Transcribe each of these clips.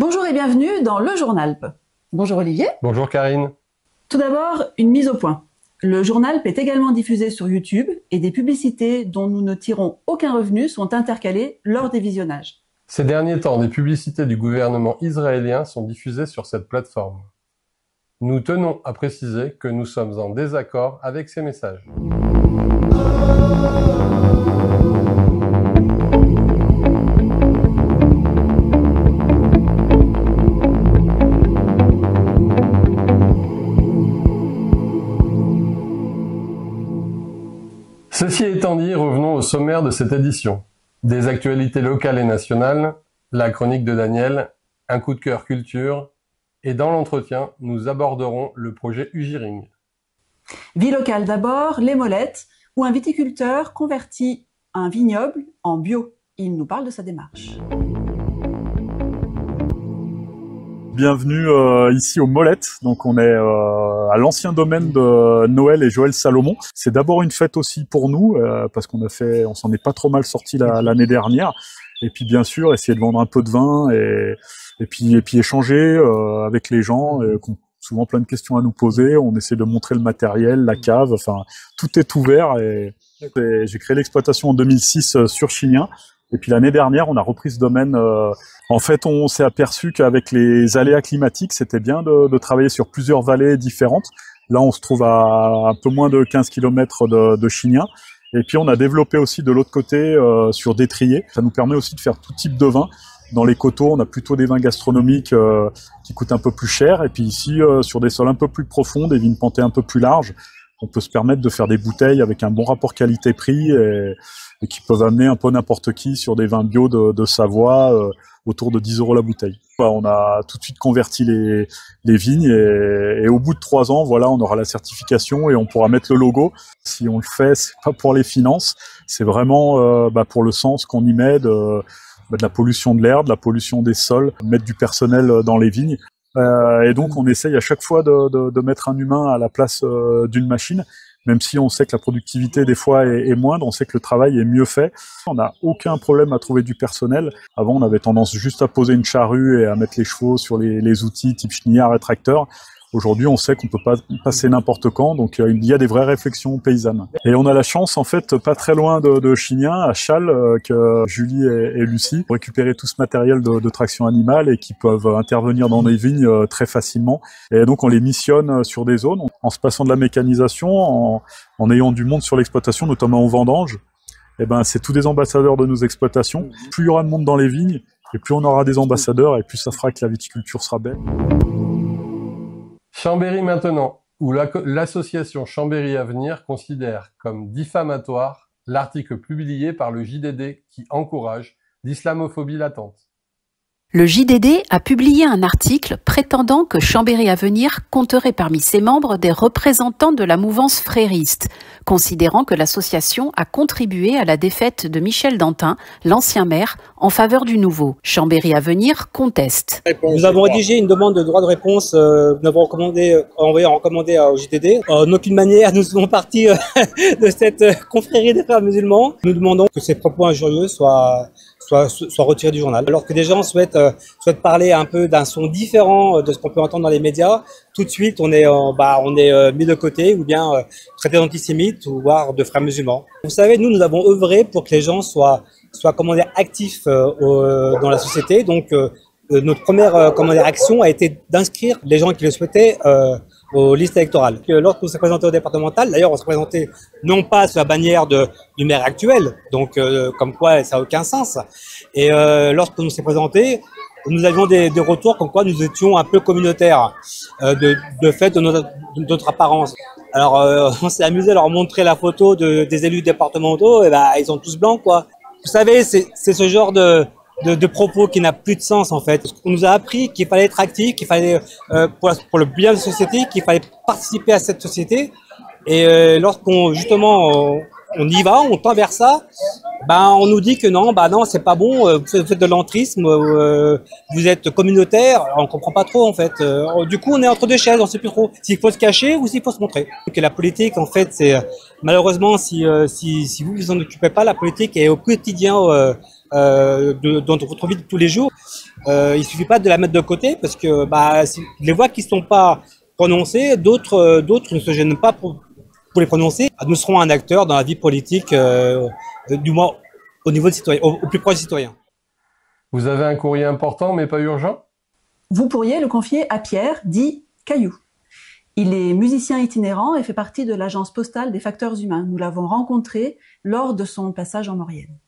Bonjour et bienvenue dans Le Journalp. Bonjour Olivier. Bonjour Karine. Tout d'abord, une mise au point. Le Journalp est également diffusé sur YouTube et des publicités dont nous ne tirons aucun revenu sont intercalées lors des visionnages. Ces derniers temps, des publicités du gouvernement israélien sont diffusées sur cette plateforme. Nous tenons à préciser que nous sommes en désaccord avec ces messages. Ceci étant dit, revenons au sommaire de cette édition. Des actualités locales et nationales, la chronique de Daniel, un coup de cœur culture, et dans l'entretien, nous aborderons le projet Ugiring. Vie locale d'abord, les Molettes, où un viticulteur convertit un vignoble en bio. Il nous parle de sa démarche. Bienvenue ici aux Molettes. Donc on est à l'ancien domaine de Noël et Joël Salomon. C'est d'abord une fête aussi pour nous parce qu'on s'en est pas trop mal sorti l'année dernière. Et puis bien sûr essayer de vendre un peu de vin et puis échanger avec les gens qui ont souvent plein de questions à nous poser. On essaie de montrer le matériel, la cave. Enfin tout est ouvert et j'ai créé l'exploitation en 2006 sur Chignin. Et puis l'année dernière, on a repris ce domaine. En fait, on s'est aperçu qu'avec les aléas climatiques, c'était bien de travailler sur plusieurs vallées différentes. Là, on se trouve à un peu moins de 15 km de Chignin. Et puis, on a développé aussi de l'autre côté sur d'étriers. Ça nous permet aussi de faire tout type de vin. Dans les coteaux, on a plutôt des vins gastronomiques qui coûtent un peu plus cher. Et puis ici, sur des sols un peu plus profonds, des vignes plantées un peu plus larges, on peut se permettre de faire des bouteilles avec un bon rapport qualité-prix et qui peuvent amener un peu n'importe qui sur des vins bio de Savoie autour de 10 € la bouteille. On a tout de suite converti les vignes et au bout de 3 ans, voilà, on aura la certification et on pourra mettre le logo. Si on le fait, c'est pas pour les finances, c'est vraiment pour le sens qu'on y met de la pollution de l'air, de la pollution des sols, mettre du personnel dans les vignes. Et donc on essaye à chaque fois de mettre un humain à la place d'une machine, même si on sait que la productivité des fois est moindre, on sait que le travail est mieux fait. On n'a aucun problème à trouver du personnel. Avant on avait tendance juste à poser une charrue et à mettre les chevaux sur les outils type chenillard et tracteur. Aujourd'hui, on sait qu'on peut pas passer n'importe quand, donc il y a des vraies réflexions paysannes. Et on a la chance, en fait, pas très loin de Chignin, à Châles, que Julie et Lucie ont récupéré tout ce matériel de traction animale et qui peuvent intervenir dans les vignes très facilement. Et donc, on les missionne sur des zones, en se passant de la mécanisation, en ayant du monde sur l'exploitation, notamment aux vendanges. Et ben, c'est tous des ambassadeurs de nos exploitations. Plus il y aura de monde dans les vignes, et plus on aura des ambassadeurs, et plus ça fera que la viticulture sera belle. Chambéry maintenant, où l'association Chambéry Avenir considère comme diffamatoire l'article publié par le JDD qui encourage l'islamophobie latente. Le JDD a publié un article prétendant que Chambéry Avenir compterait parmi ses membres des représentants de la mouvance frériste, considérant que l'association a contribué à la défaite de Michel Dantin, l'ancien maire, en faveur du nouveau. Chambéry Avenir conteste. Nous avons rédigé une demande de droit de réponse, nous avons envoyé au JDD. En aucune manière, nous faisons partie de cette confrérie des frères musulmans. Nous demandons que ces propos injurieux soient retirés du journal. Alors que des gens souhaitent parler un peu d'un son différent de ce qu'on peut entendre dans les médias, tout de suite on est mis de côté ou bien traité d'antisémite ou voire de frères musulmans. Vous savez, nous avons œuvré pour que les gens soient actifs dans la société. Donc notre première action a été d'inscrire les gens qui le souhaitaient aux listes électorales. Lorsqu'on s'est présenté au départemental, d'ailleurs on s'est présenté non pas sous la bannière du maire actuel, donc comme quoi ça n'a aucun sens. Et lorsqu'on s'est présenté, nous avions des retours comme quoi nous étions un peu communautaires de fait de notre apparence. Alors on s'est amusé à leur montrer la photo des élus départementaux, et ils sont tous blancs quoi. Vous savez, c'est ce genre de propos qui n'a plus de sens en fait. On nous a appris qu'il fallait être actif, qu'il fallait pour le bien de la société, qu'il fallait participer à cette société. Et lorsqu'on justement on y va, on tend vers ça, on nous dit que non, c'est pas bon, vous faites de l'entrisme, vous êtes communautaire, on comprend pas trop en fait. Du coup, on est entre deux chaises, on sait plus trop s'il faut se cacher ou s'il faut se montrer. Que la politique, en fait, c'est malheureusement si vous en occupez pas, la politique est au quotidien dans notre vie de tous les jours. Il suffit pas de la mettre de côté parce que les voix qui sont pas prononcées, d'autres ne se gênent pas pour les prononcer. Nous serons un acteur dans la vie politique, du moins au niveau des citoyens, au plus proche des citoyens. Vous avez un courrier important mais pas urgent? Vous pourriez le confier à Pierre, dit Caillou. Il est musicien itinérant et fait partie de l'agence postale des facteurs humains. Nous l'avons rencontré lors de son passage en Maurienne.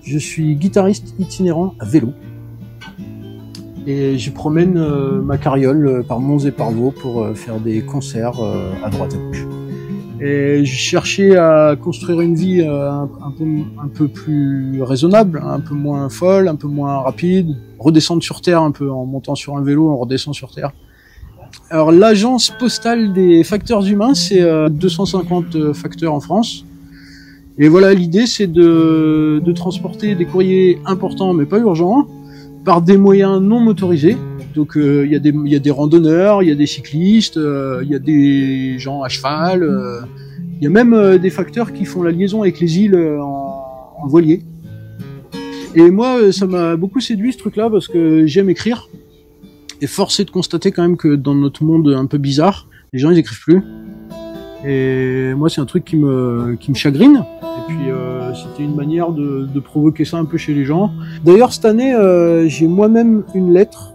Je suis guitariste itinérant à vélo et je promène ma carriole par Mons et par Vaux pour faire des concerts à droite à gauche. Et je cherchais à construire une vie un peu plus raisonnable, un peu moins folle, un peu moins rapide, redescendre sur terre un peu en montant sur un vélo, on redescend sur terre. Alors l'agence postale des facteurs humains, c'est 250 facteurs en France. Et voilà, l'idée c'est de transporter des courriers importants mais pas urgents par des moyens non motorisés. Donc il y a des randonneurs, il y a des cyclistes, il y a des gens à cheval, il y a même des facteurs qui font la liaison avec les îles en voilier. Et moi ça m'a beaucoup séduit ce truc-là parce que j'aime écrire. Et force est de constater quand même que dans notre monde un peu bizarre, les gens ils écrivent plus. Et moi c'est un truc qui me chagrine. Et puis c'était une manière de provoquer ça un peu chez les gens. D'ailleurs cette année j'ai moi-même une lettre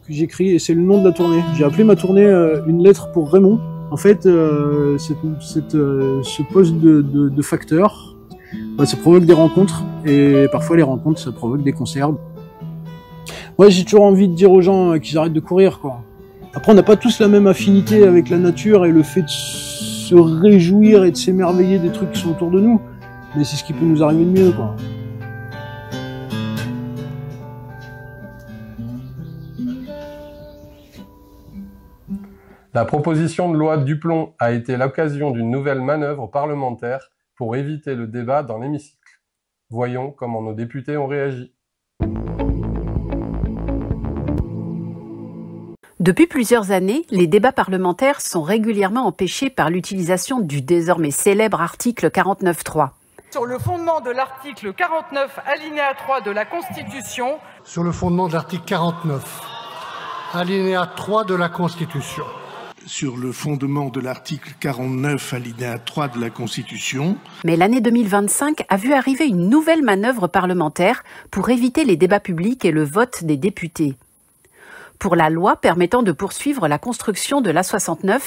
que j'écris et c'est le nom de la tournée. J'ai appelé ma tournée une lettre pour Raymond. En fait ce poste de facteur, ça provoque des rencontres et parfois les rencontres ça provoque des concerts. Moi j'ai toujours envie de dire aux gens qu'ils arrêtent de courir quoi. Après on n'a pas tous la même affinité avec la nature et le fait de se réjouir et de s'émerveiller des trucs qui sont autour de nous. Mais c'est ce qui peut nous arriver de mieux, quoi. La proposition de loi Duplon a été l'occasion d'une nouvelle manœuvre parlementaire pour éviter le débat dans l'hémicycle. Voyons comment nos députés ont réagi. Depuis plusieurs années, les débats parlementaires sont régulièrement empêchés par l'utilisation du désormais célèbre article 49.3. Sur le fondement de l'article 49, alinéa 3 de la Constitution. Sur le fondement de l'article 49, alinéa 3 de la Constitution. Sur le fondement de l'article 49, alinéa 3 de la Constitution. Mais l'année 2025 a vu arriver une nouvelle manœuvre parlementaire pour éviter les débats publics et le vote des députés. Pour la loi permettant de poursuivre la construction de l'A69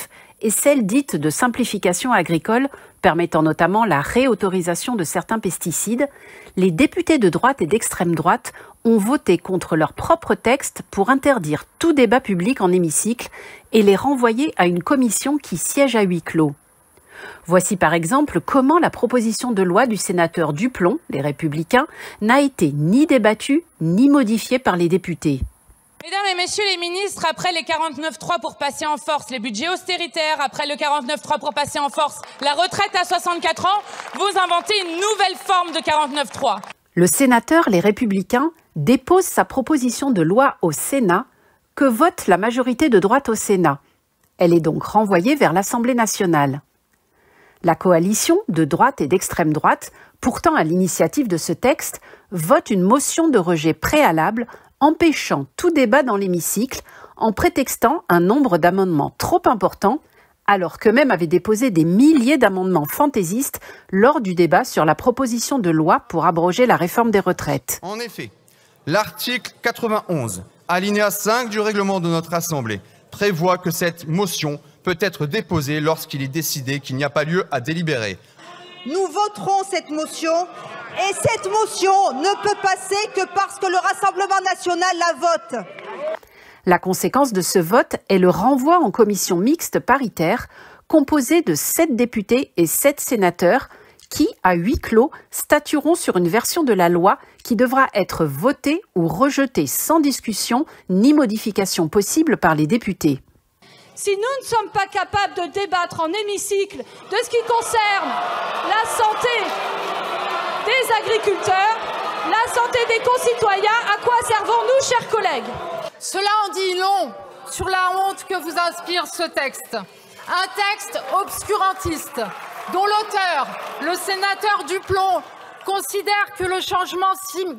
et celle dite de simplification agricole, permettant notamment la réautorisation de certains pesticides, les députés de droite et d'extrême droite ont voté contre leur propre texte pour interdire tout débat public en hémicycle et les renvoyer à une commission qui siège à huis clos. Voici par exemple comment la proposition de loi du sénateur Duplon, les Républicains, n'a été ni débattue ni modifiée par les députés. Mesdames et messieurs les ministres, après les 49.3 pour passer en force les budgets austéritaires, après le 49.3 pour passer en force la retraite à 64 ans, vous inventez une nouvelle forme de 49.3. Le sénateur Les Républicains dépose sa proposition de loi au Sénat, que vote la majorité de droite au Sénat. Elle est donc renvoyée vers l'Assemblée nationale. La coalition de droite et d'extrême droite, pourtant à l'initiative de ce texte, vote une motion de rejet préalable empêchant tout débat dans l'hémicycle en prétextant un nombre d'amendements trop important, alors qu'eux-mêmes avaient déposé des milliers d'amendements fantaisistes lors du débat sur la proposition de loi pour abroger la réforme des retraites. En effet, l'article 91, alinéa 5 du règlement de notre Assemblée, prévoit que cette motion peut être déposée lorsqu'il est décidé qu'il n'y a pas lieu à délibérer. Nous voterons cette motion et cette motion ne peut passer que parce que le Rassemblement national la vote. La conséquence de ce vote est le renvoi en commission mixte paritaire composée de 7 députés et 7 sénateurs qui, à huis clos, statueront sur une version de la loi qui devra être votée ou rejetée sans discussion ni modification possible par les députés. Si nous ne sommes pas capables de débattre en hémicycle de ce qui concerne la santé des agriculteurs, la santé des concitoyens, à quoi servons-nous, chers collègues ? Cela en dit long sur la honte que vous inspire ce texte. Un texte obscurantiste dont l'auteur, le sénateur Duplon, considère que le changement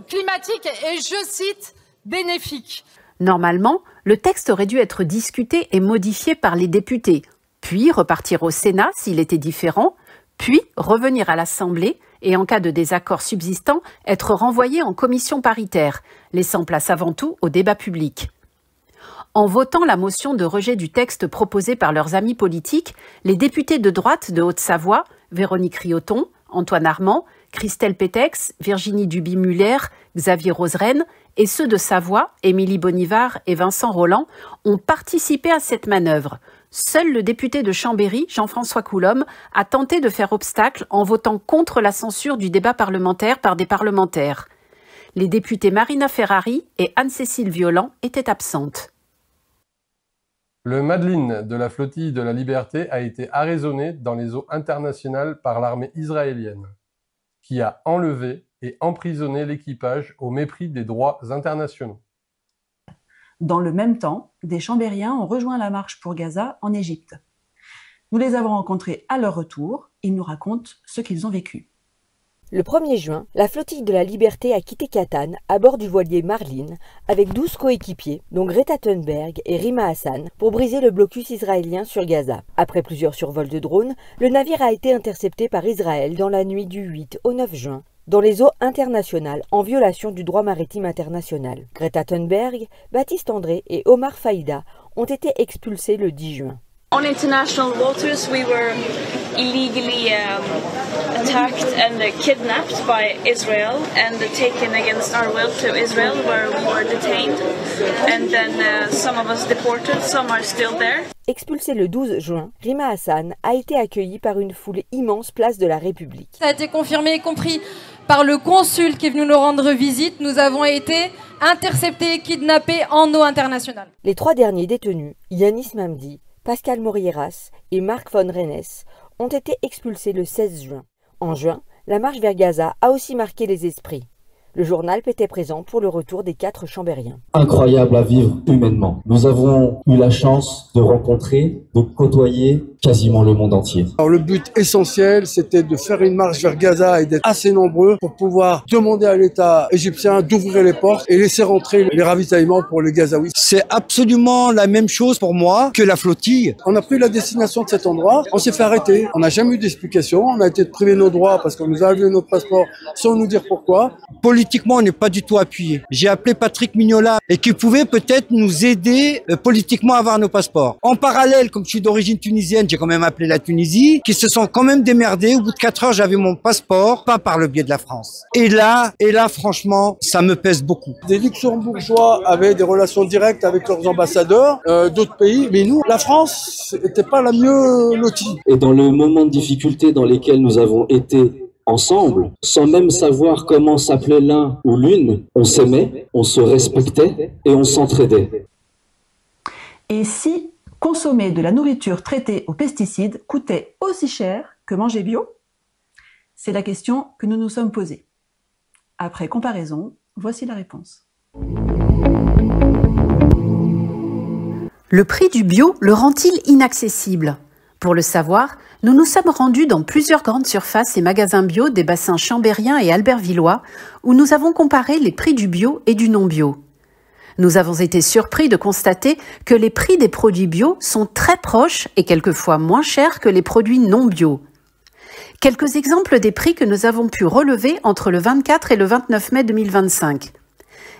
climatique est, je cite, bénéfique. Normalement, le texte aurait dû être discuté et modifié par les députés, puis repartir au Sénat s'il était différent, puis revenir à l'Assemblée et, en cas de désaccord subsistant, être renvoyé en commission paritaire, laissant place avant tout au débat public. En votant la motion de rejet du texte proposé par leurs amis politiques, les députés de droite de Haute-Savoie, Véronique Rioton, Antoine Armand, Christelle Pétex, Virginie Duby-Muller, Xavier Roseraine et ceux de Savoie, Émilie Bonivard et Vincent Roland, ont participé à cette manœuvre. Seul le député de Chambéry, Jean-François Coulombe, a tenté de faire obstacle en votant contre la censure du débat parlementaire par des parlementaires. Les députés Marina Ferrari et Anne-Cécile Violent étaient absentes. Le Madeleine de la flottille de la Liberté a été arraisonné dans les eaux internationales par l'armée israélienne, qui a enlevé et emprisonné l'équipage au mépris des droits internationaux. Dans le même temps, des Chambériens ont rejoint la marche pour Gaza en Égypte. Nous les avons rencontrés à leur retour. Ils nous racontent ce qu'ils ont vécu. Le 1er juin, la flottille de la Liberté a quitté Catane à bord du voilier Marlin avec 12 coéquipiers, dont Greta Thunberg et Rima Hassan, pour briser le blocus israélien sur Gaza. Après plusieurs survols de drones, le navire a été intercepté par Israël dans la nuit du 8 au 9 juin, dans les eaux internationales en violation du droit maritime international. Greta Thunberg, Baptiste André et Omar Faïda ont été expulsés le 10 juin. On international waters, we were illegally attacked and kidnapped by Israel and taken against our will to Israel, where we were detained, and then some of us deported, some are still there. Expulsé le 12 juin, Rima Hassan a été accueillie par une foule immense place de la République. Ça a été confirmé y compris par le consul qui est venu nous rendre visite. Nous avons été interceptés et kidnappés en eau internationale. Les 3 derniers détenus, Yanis Mamdi, Pascal Morieras et Marc von Rennes, ont été expulsés le 16 juin. En juin, la marche vers Gaza a aussi marqué les esprits. Le journal était présent pour le retour des 4 Chambériens. Incroyable à vivre humainement. Nous avons eu la chance de rencontrer, de côtoyer quasiment le monde entier. Alors le but essentiel, c'était de faire une marche vers Gaza et d'être assez nombreux pour pouvoir demander à l'État égyptien d'ouvrir les portes et laisser rentrer les ravitaillements pour les Gazaouis. C'est absolument la même chose pour moi que la flottille. On a pris la destination de cet endroit, on s'est fait arrêter. On n'a jamais eu d'explication, on a été privé de nos droits parce qu'on nous a enlevé notre passeport sans nous dire pourquoi. Politiquement, on n'est pas du tout appuyé. J'ai appelé Patrick Mignola et qui pouvait peut-être nous aider politiquement à avoir nos passeports. En parallèle, comme je suis d'origine tunisienne, j'ai quand même appelé la Tunisie, qui se sont quand même démerdés. Au bout de 4 heures, j'avais mon passeport, pas par le biais de la France. Et là, franchement, ça me pèse beaucoup. Des Luxembourgeois avaient des relations directes avec leurs ambassadeurs d'autres pays, mais nous, la France, n'était pas la mieux lotie. Et dans le moment de difficulté dans lesquels nous avons été ensemble, sans même savoir comment s'appelait l'un ou l'une, on s'aimait, on se respectait et on s'entraidait. Et si consommer de la nourriture traitée aux pesticides coûtait aussi cher que manger bio? C'est la question que nous nous sommes posée. Après comparaison, voici la réponse. Le prix du bio le rend-il inaccessible? Pour le savoir, nous nous sommes rendus dans plusieurs grandes surfaces et magasins bio des bassins chambériens et albertvillois où nous avons comparé les prix du bio et du non-bio. Nous avons été surpris de constater que les prix des produits bio sont très proches et quelquefois moins chers que les produits non bio. Quelques exemples des prix que nous avons pu relever entre le 24 et le 29 mai 2025.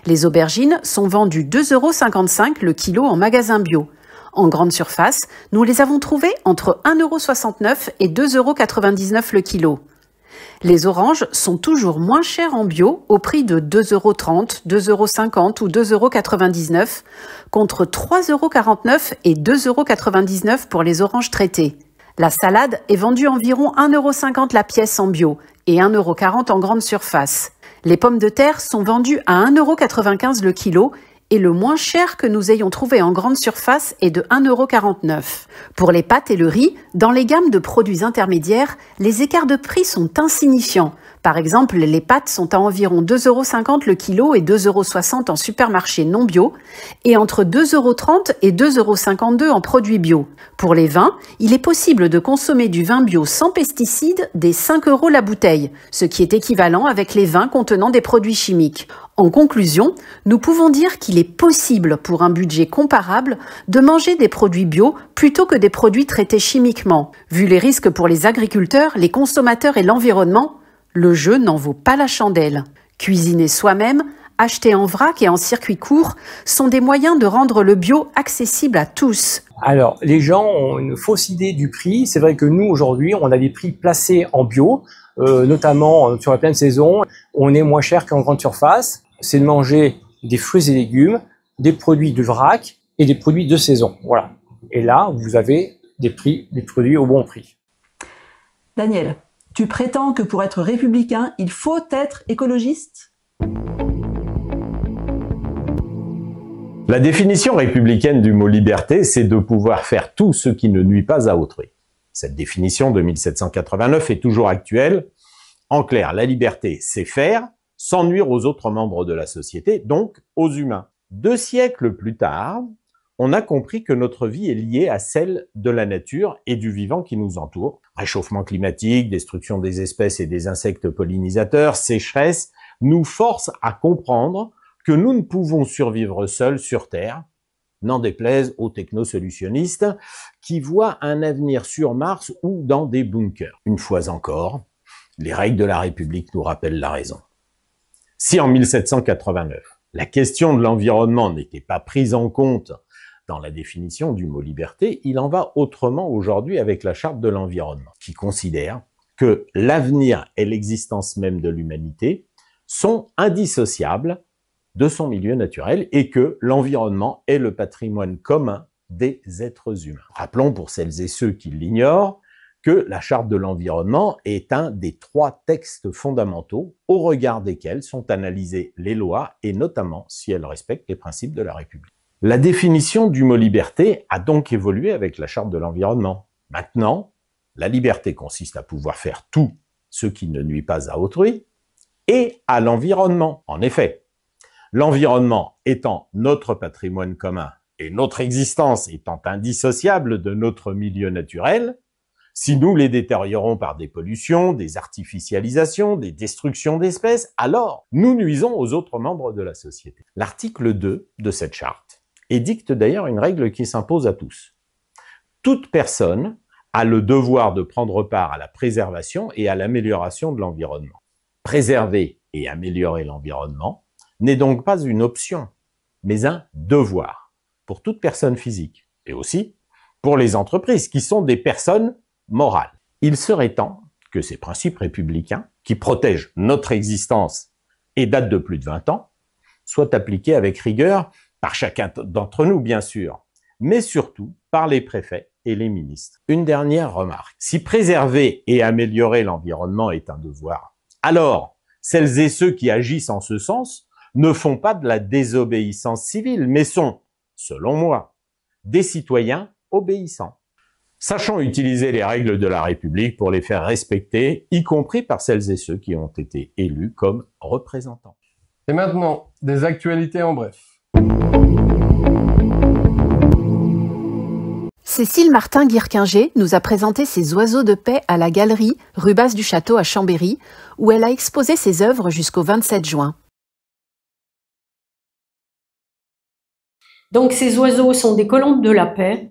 Les aubergines sont vendues 2,55 € le kilo en magasin bio. En grande surface, nous les avons trouvées entre 1,69 € et 2,99 € le kilo. Les oranges sont toujours moins chères en bio, au prix de 2,30 €, 2,50 € ou 2,99 € contre 3,49 € et 2,99 € pour les oranges traitées. La salade est vendue environ 1,50 € la pièce en bio et 1,40 € en grande surface. Les pommes de terre sont vendues à 1,95 € le kilo et le moins cher que nous ayons trouvé en grande surface est de 1,49 €. Pour les pâtes et le riz, dans les gammes de produits intermédiaires, les écarts de prix sont insignifiants. Par exemple, les pâtes sont à environ 2,50 € le kilo et 2,60 € en supermarché non bio et entre 2,30 € et 2,52 € en produits bio. Pour les vins, il est possible de consommer du vin bio sans pesticides dès 5 € la bouteille, ce qui est équivalent avec les vins contenant des produits chimiques. En conclusion, nous pouvons dire qu'il est possible pour un budget comparable de manger des produits bio plutôt que des produits traités chimiquement. Vu les risques pour les agriculteurs, les consommateurs et l'environnement, le jeu n'en vaut pas la chandelle. Cuisiner soi-même, acheter en vrac et en circuit court sont des moyens de rendre le bio accessible à tous. Alors, les gens ont une fausse idée du prix. C'est vrai que nous, aujourd'hui, on a des prix placés en bio, notamment sur la pleine saison. On est moins cher qu'en grande surface. C'est de manger des fruits et légumes, des produits de vrac et des produits de saison. Voilà. Et là, vous avez des produits au bon prix. Daniel, tu prétends que pour être républicain, il faut être écologiste ? La définition républicaine du mot liberté, c'est de pouvoir faire tout ce qui ne nuit pas à autrui. Cette définition de 1789 est toujours actuelle. En clair, la liberté, c'est faire sans nuire aux autres membres de la société, donc aux humains. 2 siècles plus tard, on a compris que notre vie est liée à celle de la nature et du vivant qui nous entoure. Réchauffement climatique, destruction des espèces et des insectes pollinisateurs, sécheresse, nous forcent à comprendre que nous ne pouvons survivre seuls sur Terre, n'en déplaise aux technosolutionnistes qui voient un avenir sur Mars ou dans des bunkers. Une fois encore, les règles de la République nous rappellent la raison. Si en 1789, la question de l'environnement n'était pas prise en compte dans la définition du mot liberté, il en va autrement aujourd'hui avec la Charte de l'environnement, qui considère que l'avenir et l'existence même de l'humanité sont indissociables de son milieu naturel et que l'environnement est le patrimoine commun des êtres humains. Rappelons pour celles et ceux qui l'ignorent que la Charte de l'environnement est un des 3 textes fondamentaux au regard desquels sont analysées les lois et notamment si elles respectent les principes de la République. La définition du mot liberté a donc évolué avec la Charte de l'environnement. Maintenant, la liberté consiste à pouvoir faire tout ce qui ne nuit pas à autrui et à l'environnement. En effet, l'environnement étant notre patrimoine commun et notre existence étant indissociable de notre milieu naturel, si nous les détériorons par des pollutions, des artificialisations, des destructions d'espèces, alors nous nuisons aux autres membres de la société. L'article 2 de cette charte édicte d'ailleurs une règle qui s'impose à tous. Toute personne a le devoir de prendre part à la préservation et à l'amélioration de l'environnement. Préserver et améliorer l'environnement n'est donc pas une option, mais un devoir pour toute personne physique et aussi pour les entreprises qui sont des personnes morales. Il serait temps que ces principes républicains, qui protègent notre existence et datent de plus de 20 ans, soient appliqués avec rigueur par chacun d'entre nous, bien sûr, mais surtout par les préfets et les ministres. Une dernière remarque. Si préserver et améliorer l'environnement est un devoir, alors celles et ceux qui agissent en ce sens ne font pas de la désobéissance civile, mais sont, selon moi, des citoyens obéissants. Sachons utiliser les règles de la République pour les faire respecter, y compris par celles et ceux qui ont été élus comme représentants. Et maintenant, des actualités en bref. Cécile Martin-Guirquinger nous a présenté ses oiseaux de paix à la galerie rue Basse du Château à Chambéry, où elle a exposé ses œuvres jusqu'au 27 juin. Donc ces oiseaux sont des colombes de la paix.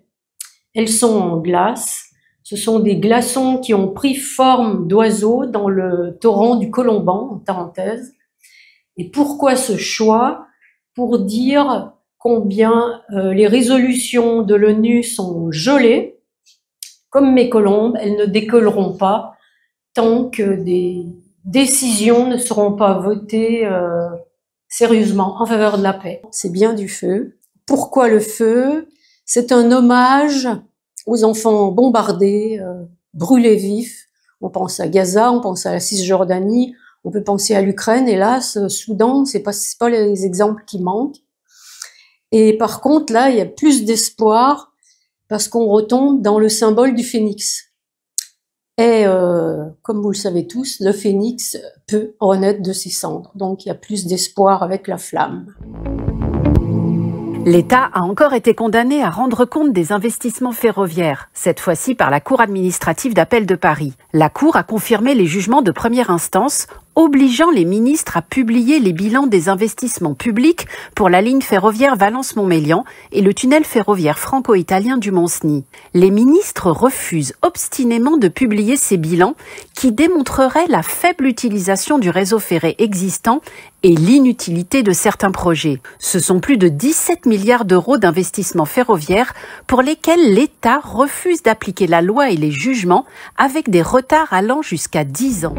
Elles sont en glace. Ce sont des glaçons qui ont pris forme d'oiseaux dans le torrent du Colomban, en Tarentaise. Et pourquoi ce choix? Pour dire combien les résolutions de l'ONU sont gelées. Comme mes colombes, elles ne décolleront pas tant que des décisions ne seront pas votées sérieusement en faveur de la paix. C'est bien du feu. Pourquoi le feu? C'est un hommage aux enfants bombardés, brûlés vifs. On pense à Gaza, on pense à la Cisjordanie, on peut penser à l'Ukraine. Hélas, Soudan, c'est pas les exemples qui manquent. Et par contre, là, il y a plus d'espoir parce qu'on retombe dans le symbole du phénix. Et comme vous le savez tous, le phénix peut renaître de ses cendres. Donc il y a plus d'espoir avec la flamme. L'État a encore été condamné à rendre compte des investissements ferroviaires, cette fois-ci par la Cour administrative d'appel de Paris. La Cour a confirmé les jugements de première instance, obligeant les ministres à publier les bilans des investissements publics pour la ligne ferroviaire Valence-Montmélian et le tunnel ferroviaire franco-italien du Mont-Cenis. Les ministres refusent obstinément de publier ces bilans qui démontreraient la faible utilisation du réseau ferré existant et l'inutilité de certains projets. Ce sont plus de 17 milliards d'euros d'investissements ferroviaires pour lesquels l'État refuse d'appliquer la loi et les jugements avec des retards allant jusqu'à 10 ans.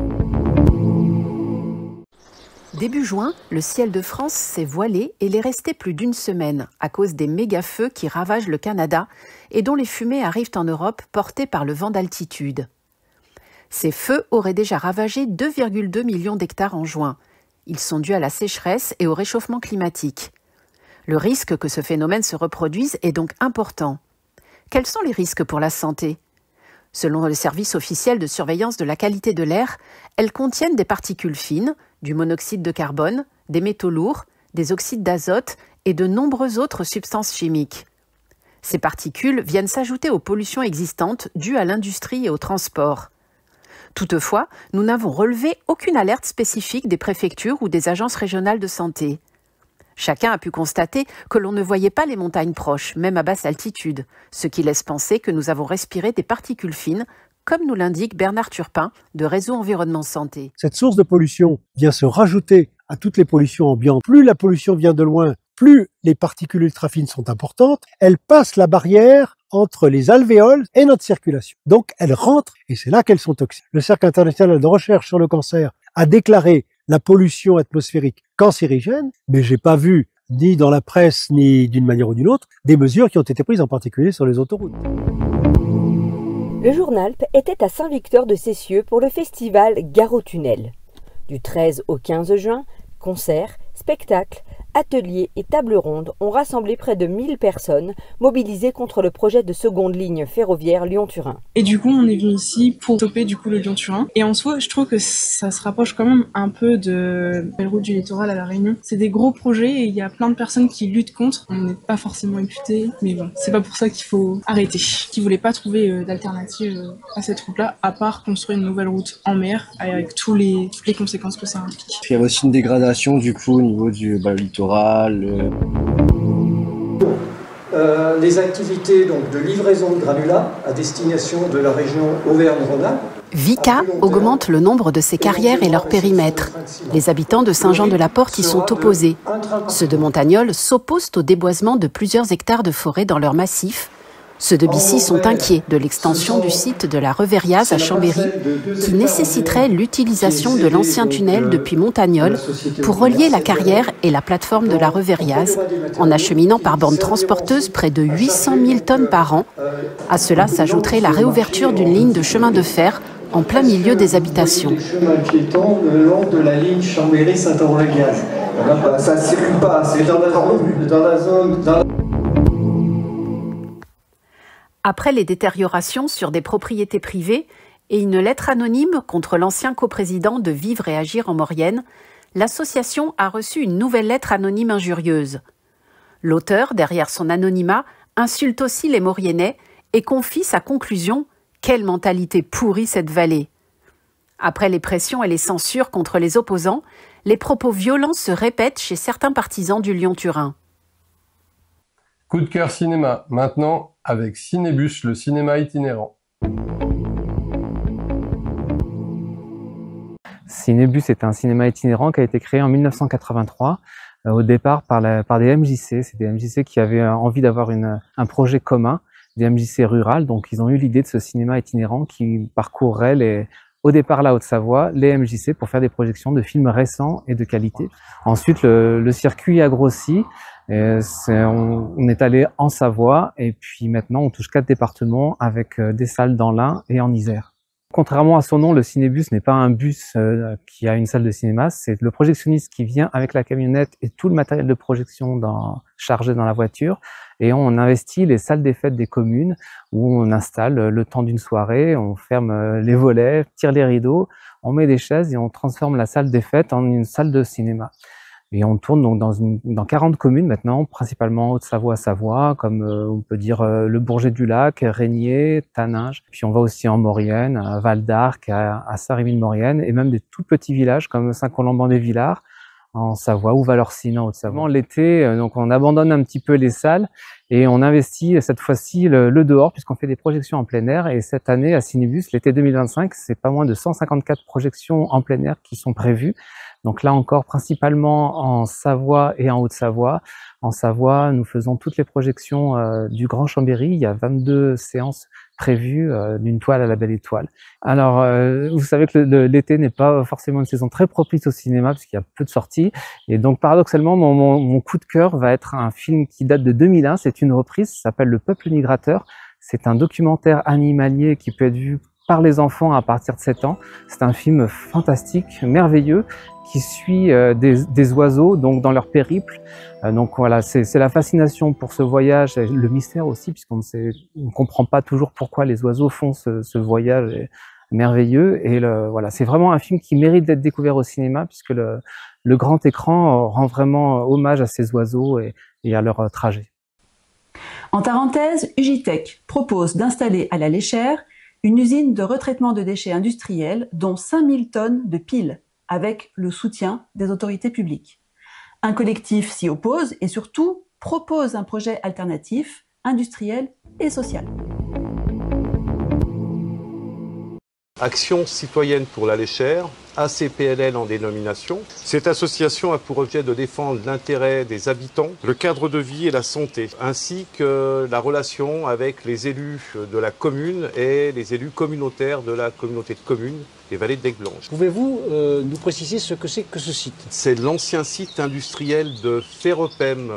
Début juin, le ciel de France s'est voilé et l'est resté plus d'une semaine à cause des méga-feux qui ravagent le Canada et dont les fumées arrivent en Europe portées par le vent d'altitude. Ces feux auraient déjà ravagé 2,2 millions d'hectares en juin. Ils sont dus à la sécheresse et au réchauffement climatique. Le risque que ce phénomène se reproduise est donc important. Quels sont les risques pour la santé ? Selon le service officiel de surveillance de la qualité de l'air, elles contiennent des particules fines, du monoxyde de carbone, des métaux lourds, des oxydes d'azote et de nombreuses autres substances chimiques. Ces particules viennent s'ajouter aux pollutions existantes dues à l'industrie et au transport. Toutefois, nous n'avons relevé aucune alerte spécifique des préfectures ou des agences régionales de santé. Chacun a pu constater que l'on ne voyait pas les montagnes proches, même à basse altitude, ce qui laisse penser que nous avons respiré des particules fines, comme nous l'indique Bernard Turpin de Réseau Environnement Santé. Cette source de pollution vient se rajouter à toutes les pollutions ambiantes. Plus la pollution vient de loin, plus les particules ultrafines sont importantes, elles passent la barrière entre les alvéoles et notre circulation. Donc elles rentrent et c'est là qu'elles sont toxiques. Le Cercle international de recherche sur le cancer a déclaré la pollution atmosphérique cancérigène, mais j'ai pas vu, ni dans la presse, ni d'une manière ou d'une autre, des mesures qui ont été prises en particulier sur les autoroutes. Le Journalp était à Saint-Victor de Cessieux pour le festival Gare au Tunnel. Du 13 au 15 juin, concerts, spectacles, ateliers et tables rondes ont rassemblé près de 1000 personnes mobilisées contre le projet de seconde ligne ferroviaire Lyon-Turin. Et du coup, on est venu ici pour stopper le Lyon-Turin. Et en soi, je trouve que ça se rapproche quand même un peu de la route du littoral à La Réunion. C'est des gros projets et il y a plein de personnes qui luttent contre. On n'est pas forcément imputés, mais bon, c'est pas pour ça qu'il faut arrêter. Qui voulaient pas trouver d'alternative à cette route-là, à part construire une nouvelle route en mer avec toutes les conséquences que ça implique. Il y a aussi une dégradation du coup au niveau du littoral. Des activités donc, de livraison de granulats à destination de la région Auvergne-Rhône-Alpes. Vicat augmente le nombre de ses carrières et leur périmètre. Les habitants de Saint-Jean-de-la-Porte y sont opposés. Ceux de Montagnole s'opposent au déboisement de plusieurs hectares de forêt dans leur massif. Ceux de Bissy sont inquiets de l'extension du site de la Revériaz à Chambéry, qui nécessiterait l'utilisation de l'ancien tunnel depuis Montagnole pour relier la carrière et la plateforme de la Revériaz, en acheminant par bande transporteuse près de 800 000 tonnes par an. À cela s'ajouterait la réouverture d'une ligne de chemin de fer en plein milieu des habitations. Des chemins piétons le long de la ligne Chambéry-Saint-Aurélien. Ça ne circule pas, c'est dans la zone. Après les détériorations sur des propriétés privées et une lettre anonyme contre l'ancien coprésident de Vivre et Agir en Maurienne, l'association a reçu une nouvelle lettre anonyme injurieuse. L'auteur, derrière son anonymat, insulte aussi les Mauriennais et confie sa conclusion « Quelle mentalité pourrie cette vallée !» Après les pressions et les censures contre les opposants, les propos violents se répètent chez certains partisans du Lyon-Turin. Coup de cœur cinéma, maintenant avec Cinébus, le cinéma itinérant. Cinébus est un cinéma itinérant qui a été créé en 1983, au départ par des MJC. C'est des MJC qui avaient envie d'avoir un projet commun, des MJC rurales. Donc ils ont eu l'idée de ce cinéma itinérant qui parcourrait au départ la Haute-Savoie, les MJC pour faire des projections de films récents et de qualité. Ensuite, le circuit a grossi. On est allé en Savoie et puis maintenant on touche 4 départements avec des salles dans l'Ain et en Isère. contrairement à son nom, le cinébus n'est pas un bus qui a une salle de cinéma, c'est le projectionniste qui vient avec la camionnette et tout le matériel de projection chargé dans la voiture, et on investit les salles des fêtes des communes où on installe le temps d'une soirée, on ferme les volets, tire les rideaux, on met des chaises et on transforme la salle des fêtes en une salle de cinéma. Et on tourne donc dans 40 communes maintenant, principalement Haute-Savoie, Savoie, comme on peut dire le Bourget-du-Lac, Régnier, Taninges. Puis on va aussi en Maurienne, à Val-d'Arc, à Saint-Rémy-de-Maurienne, et même des tout petits villages comme Saint-Colomban-des-Villars en Savoie ou Valorcine en Haute-Savoie. L'été, donc on abandonne un petit peu les salles et on investit cette fois-ci le dehors puisqu'on fait des projections en plein air. Et cette année à Cinébus, l'été 2025, c'est pas moins de 154 projections en plein air qui sont prévues. Donc là encore, principalement en Savoie et en Haute-Savoie. En Savoie, nous faisons toutes les projections du Grand Chambéry. Il y a 22 séances prévues d'une toile à la Belle Étoile. Alors, vous savez que l'été n'est pas forcément une saison très propice au cinéma parce qu'il y a peu de sorties. Et donc, paradoxalement, mon coup de cœur va être un film qui date de 2001. C'est une reprise, ça s'appelle Le Peuple migrateur. C'est un documentaire animalier qui peut être vu par les enfants à partir de 7 ans. C'est un film fantastique, merveilleux, qui suit des oiseaux donc dans leur périple. Donc voilà, c'est la fascination pour ce voyage, et le mystère aussi, puisqu'on ne comprend pas toujours pourquoi les oiseaux font ce voyage merveilleux. Et voilà, c'est vraiment un film qui mérite d'être découvert au cinéma, puisque le grand écran rend vraiment hommage à ces oiseaux et à leur trajet. En Tarentaise, Ugitech propose d'installer à la Léchère une usine de retraitement de déchets industriels, dont 5000 tonnes de piles, avec le soutien des autorités publiques. Un collectif s'y oppose et surtout propose un projet alternatif, industriel et social. Action citoyenne pour la Léchère, ACPLL en dénomination. Cette association a pour objet de défendre l'intérêt des habitants, le cadre de vie et la santé, ainsi que la relation avec les élus de la commune et les élus communautaires de la communauté de communes, les Vallées de Bec-Blanche. Pouvez-vous nous préciser ce que c'est que ce site? C'est l'ancien site industriel de Ferropem,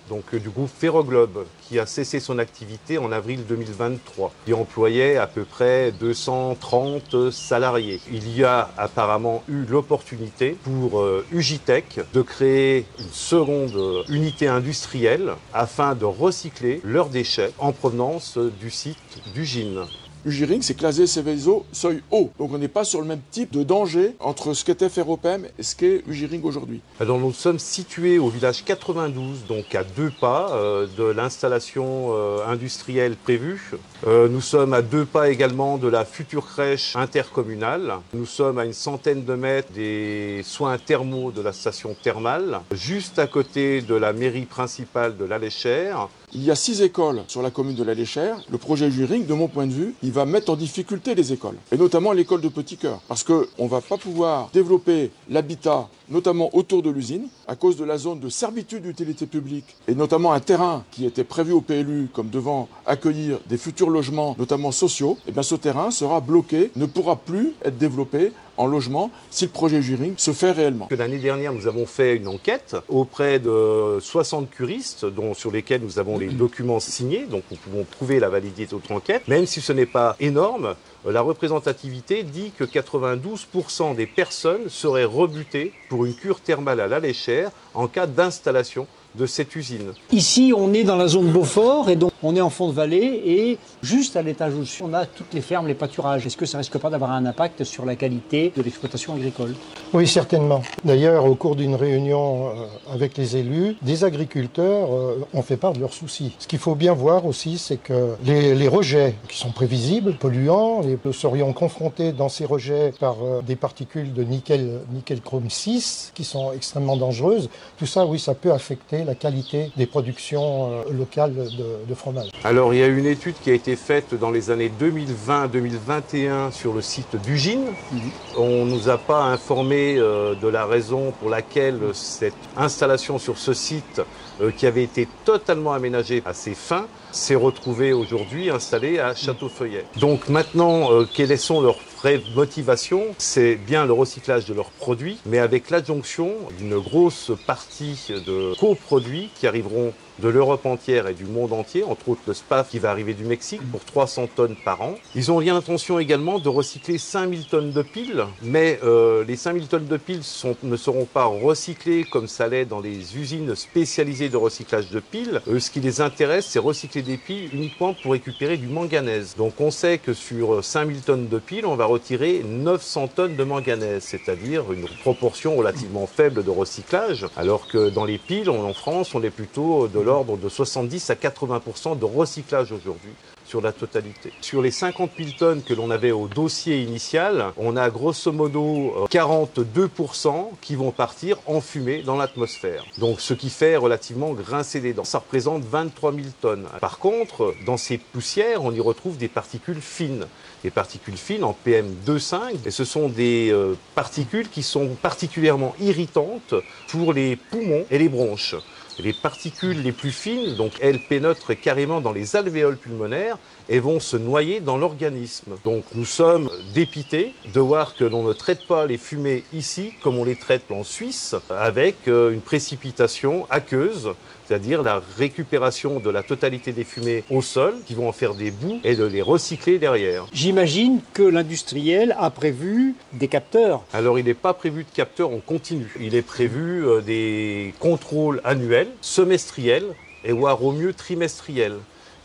donc du groupe Ferroglobe, qui a cessé son activité en avril 2023. Il employait à peu près 230 salariés. Il y a apparemment eu l'opportunité pour Ugitech de créer une seconde unité industrielle afin de recycler leurs déchets en provenance du site d'Ugine. Ugiring, c'est classé Seveso seuil haut. Donc on n'est pas sur le même type de danger entre ce qu'était Ferropem et ce qu'est Ugiring aujourd'hui. Alors nous sommes situés au village 92, donc à 2 pas de l'installation industrielle prévue. Nous sommes à 2 pas également de la future crèche intercommunale. Nous sommes à une centaine de mètres des soins thermaux de la station thermale, juste à côté de la mairie principale de la Léchère. Il y a 6 écoles sur la commune de la Léchère. Le projet Ugiring, de mon point de vue, il va mettre en difficulté les écoles, et notamment l'école de Petit Cœur, parce qu'on ne va pas pouvoir développer l'habitat, notamment autour de l'usine, à cause de la zone de servitude d'utilité publique, et notamment un terrain qui était prévu au PLU comme devant accueillir des futurs logements, notamment sociaux. Et bien ce terrain sera bloqué, ne pourra plus être développé en logement si le projet Ugiring se fait réellement. L'année dernière, nous avons fait une enquête auprès de 60 curistes sur lesquels nous avons les documents signés, donc nous pouvons prouver la validité de notre enquête. Même si ce n'est pas énorme, la représentativité dit que 92% des personnes seraient rebutées pour une cure thermale à la Léchère en cas d'installation de cette usine. Ici, on est dans la zone Beaufort et donc on est en fond de vallée et juste à l'étage au-dessus, on a toutes les fermes, les pâturages. Est-ce que ça risque pas d'avoir un impact sur la qualité de l'exploitation agricole? Oui, certainement. D'ailleurs, au cours d'une réunion avec les élus, des agriculteurs ont fait part de leurs soucis. Ce qu'il faut bien voir aussi, c'est que les rejets qui sont prévisibles, polluants, nous serions confrontés dans ces rejets par des particules de nickel-chrome 6 qui sont extrêmement dangereuses. Tout ça, oui, ça peut affecter la qualité des productions locales de fromage. Alors il y a une étude qui a été faite dans les années 2020-2021 sur le site d'Ugine. On ne nous a pas informé de la raison pour laquelle cette installation sur ce site, qui avait été totalement aménagée à ses fins, s'est retrouvée aujourd'hui installée à Châteaufeuillet. Donc maintenant, quelles sont leurs vraies motivations? C'est bien le recyclage de leurs produits, mais avec l'adjonction d'une grosse partie de coproduits qui arriveront de l'Europe entière et du monde entier, entre autres le SPAF qui va arriver du Mexique pour 300 tonnes par an. Ils ont l'intention également de recycler 5000 tonnes de piles, mais les 5000 tonnes de piles ne seront pas recyclées comme ça l'est dans les usines spécialisées de recyclage de piles. Ce qui les intéresse, c'est recycler des piles uniquement pour récupérer du manganèse. Donc on sait que sur 5000 tonnes de piles, on va retirer 900 tonnes de manganèse, c'est-à-dire une proportion relativement faible de recyclage, alors que dans les piles, en France, on est plutôt de l'ordre de 70 à 80% de recyclage aujourd'hui sur la totalité. Sur les 50 000 tonnes que l'on avait au dossier initial, on a grosso modo 42% qui vont partir en fumée dans l'atmosphère. Donc ce qui fait relativement grincer les dents. Ça représente 23 000 tonnes. Par contre, dans ces poussières, on y retrouve des particules fines. Des particules fines en PM2,5, et ce sont des particules qui sont particulièrement irritantes pour les poumons et les bronches. Les particules les plus fines, donc elles pénètrent carrément dans les alvéoles pulmonaires et vont se noyer dans l'organisme. Donc nous sommes dépités de voir que l'on ne traite pas les fumées ici comme on les traite en Suisse, avec une précipitation aqueuse, c'est-à-dire la récupération de la totalité des fumées au sol, qui vont en faire des boues et de les recycler derrière. J'imagine que l'industriel a prévu des capteurs. Alors il n'est pas prévu de capteurs en continu. Il est prévu des contrôles annuels, semestriels et voire au mieux trimestriels.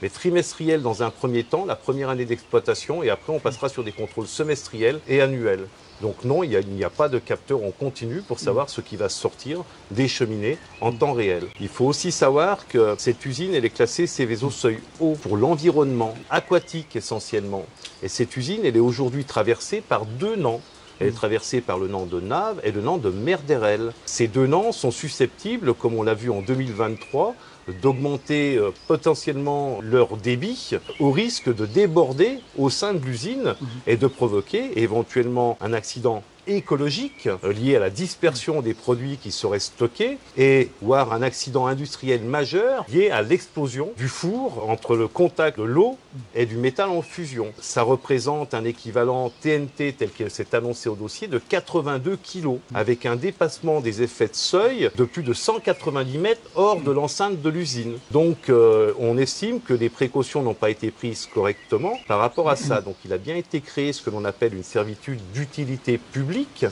Mais trimestriels dans un premier temps, la première année d'exploitation, et après on passera sur des contrôles semestriels et annuels. Donc non, il n'y a pas de capteur en continu pour savoir ce qui va sortir des cheminées en temps réel. Il faut aussi savoir que cette usine, elle est classée Seveso seuil haut pour l'environnement aquatique essentiellement. Et cette usine, elle est aujourd'hui traversée par 2 nans. Elle est traversée par le nant de Naves et le nant de Merderel. Ces 2 nans sont susceptibles, comme on l'a vu en 2023, d'augmenter potentiellement leur débit au risque de déborder au sein de l'usine et de provoquer éventuellement un accident écologique lié à la dispersion des produits qui seraient stockés et voire un accident industriel majeur lié à l'explosion du four entre le contact de l'eau et du métal en fusion. Ça représente un équivalent TNT tel que c'est annoncé au dossier de 82 kg avec un dépassement des effets de seuil de plus de 190 mètres hors de l'enceinte de l'usine. Donc on estime que les précautions n'ont pas été prises correctement par rapport à ça. Donc il a bien été créé ce que l'on appelle une servitude d'utilité publique,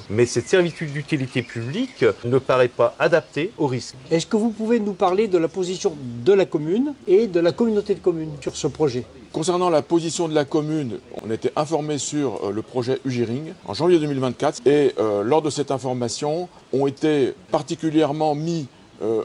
mais cette servitude d'utilité publique ne paraît pas adaptée au risque. Est-ce que vous pouvez nous parler de la position de la commune et de la communauté de communes sur ce projet? Concernant la position de la commune, on était informé sur le projet Ugiring en janvier 2024 et lors de cette information ont été particulièrement mis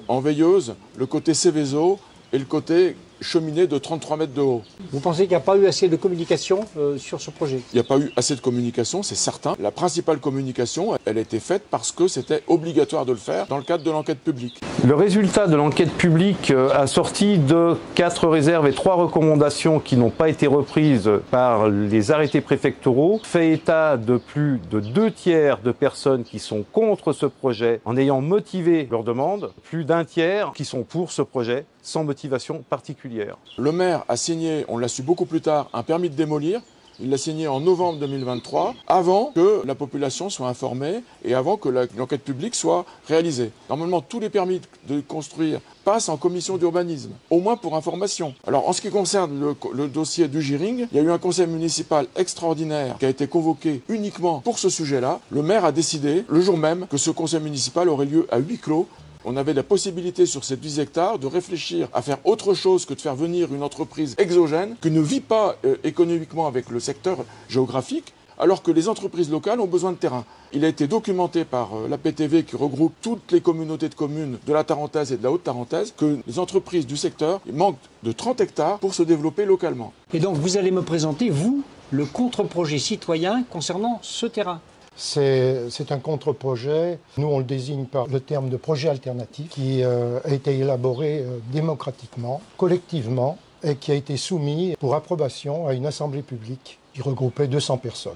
en veilleuse le côté Seveso et le côté cheminée de 33 mètres de haut. Vous pensez qu'il n'y a pas eu assez de communication sur ce projet? Il n'y a pas eu assez de communication, c'est certain. La principale communication, elle a été faite parce que c'était obligatoire de le faire dans le cadre de l'enquête publique. Le résultat de l'enquête publique a sorti de 4 réserves et 3 recommandations qui n'ont pas été reprises par les arrêtés préfectoraux fait état de plus de 2 tiers de personnes qui sont contre ce projet en ayant motivé leur demande, plus d'1 tiers qui sont pour ce projet sans motivation particulière. Le maire a signé, on l'a su beaucoup plus tard, un permis de démolir. Il l'a signé en novembre 2023, avant que la population soit informée et avant que l'enquête publique soit réalisée. Normalement, tous les permis de construire passent en commission d'urbanisme, au moins pour information. Alors, en ce qui concerne le dossier d'Ugiring, il y a eu un conseil municipal extraordinaire qui a été convoqué uniquement pour ce sujet-là. Le maire a décidé, le jour même, que ce conseil municipal aurait lieu à huis clos. On avait la possibilité sur ces 10 hectares de réfléchir à faire autre chose que de faire venir une entreprise exogène qui ne vit pas économiquement avec le secteur géographique, alors que les entreprises locales ont besoin de terrain. Il a été documenté par l'APTV qui regroupe toutes les communautés de communes de la Tarentaise et de la Haute-Tarentaise que les entreprises du secteur manquent de 30 hectares pour se développer localement. Et donc vous allez me présenter, vous, le contre-projet citoyen concernant ce terrain. C'est un contre-projet. Nous, on le désigne par le terme de projet alternatif qui a été élaboré démocratiquement, collectivement et qui a été soumis pour approbation à une assemblée publique qui regroupait 200 personnes.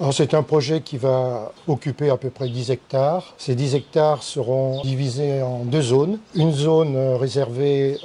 Alors, c'est un projet qui va occuper à peu près 10 hectares. Ces 10 hectares seront divisés en 2 zones. Une zone réservée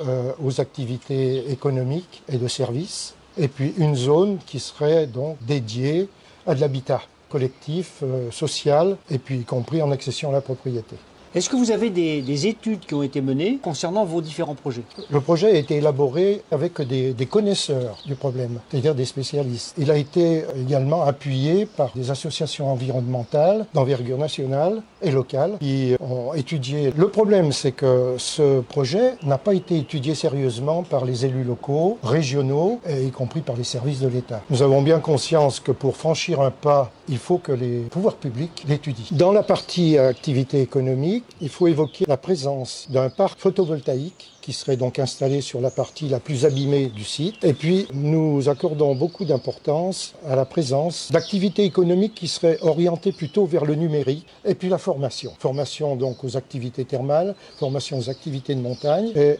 aux activités économiques et de services, et puis une zone qui serait donc dédiée à de l'habitat collectif, social, et puis y compris en accession à la propriété. Est-ce que vous avez des études qui ont été menées concernant vos différents projets? Le projet a été élaboré avec des connaisseurs du problème, c'est-à-dire des spécialistes. Il a été également appuyé par des associations environnementales d'envergure nationale et locale qui ont étudié. Le problème, c'est que ce projet n'a pas été étudié sérieusement par les élus locaux, régionaux, et y compris par les services de l'État. Nous avons bien conscience que pour franchir un pas, il faut que les pouvoirs publics l'étudient. Dans la partie activité économique, il faut évoquer la présence d'un parc photovoltaïque qui serait donc installé sur la partie la plus abîmée du site. Et puis, nous accordons beaucoup d'importance à la présence d'activités économiques qui seraient orientées plutôt vers le numérique. Et puis la formation. Formation donc aux activités thermales, formation aux activités de montagne. Et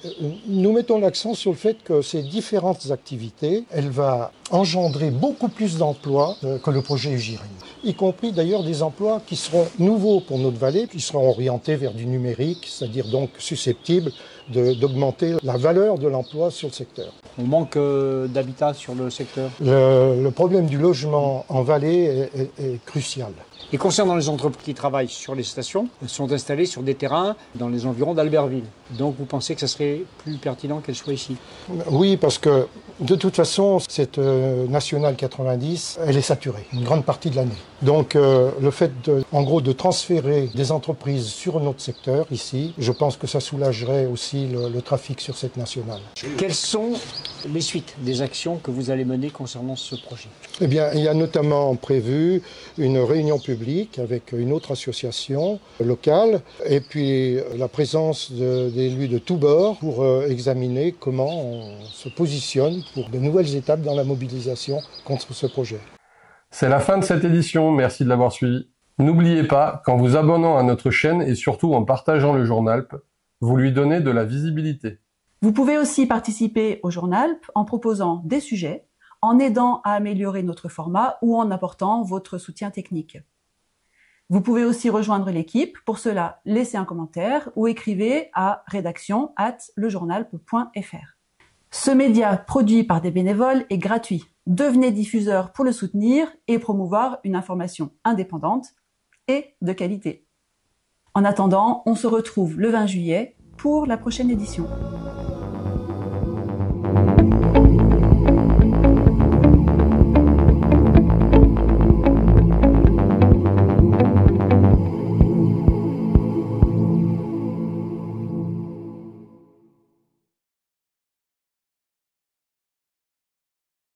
nous mettons l'accent sur le fait que ces différentes activités, elles vont engendrer beaucoup plus d'emplois que le projet Ugiring. Y compris d'ailleurs des emplois qui seront nouveaux pour notre vallée, qui seront orientés vers du numérique, c'est-à-dire donc susceptibles d'augmenter la valeur de l'emploi sur le secteur. On manque d'habitat sur le secteur. Le problème du logement en vallée est crucial. Et concernant les entreprises qui travaillent sur les stations, elles sont installées sur des terrains dans les environs d'Albertville. Donc vous pensez que ça serait plus pertinent qu'elles soient ici? Oui, parce que de toute façon, cette nationale 90, elle est saturée une grande partie de l'année. Donc le fait en gros de transférer des entreprises sur notre secteur ici, je pense que ça soulagerait aussi le trafic sur cette nationale. Quelles sont les suites des actions que vous allez mener concernant ce projet? Eh bien, il y a notamment prévu une réunion publique avec une autre association locale et puis la présence d'élus de tous bords pour examiner comment on se positionne pour de nouvelles étapes dans la mobilisation contre ce projet. C'est la fin de cette édition, merci de l'avoir suivi. N'oubliez pas qu'en vous abonnant à notre chaîne et surtout en partageant le Journalp, vous lui donnez de la visibilité. Vous pouvez aussi participer au Journalp en proposant des sujets, en aidant à améliorer notre format ou en apportant votre soutien technique. Vous pouvez aussi rejoindre l'équipe. Pour cela, laissez un commentaire ou écrivez à rédaction@lejournalp.fr. Ce média produit par des bénévoles est gratuit. Devenez diffuseur pour le soutenir et promouvoir une information indépendante et de qualité. En attendant, on se retrouve le 20 juillet pour la prochaine édition.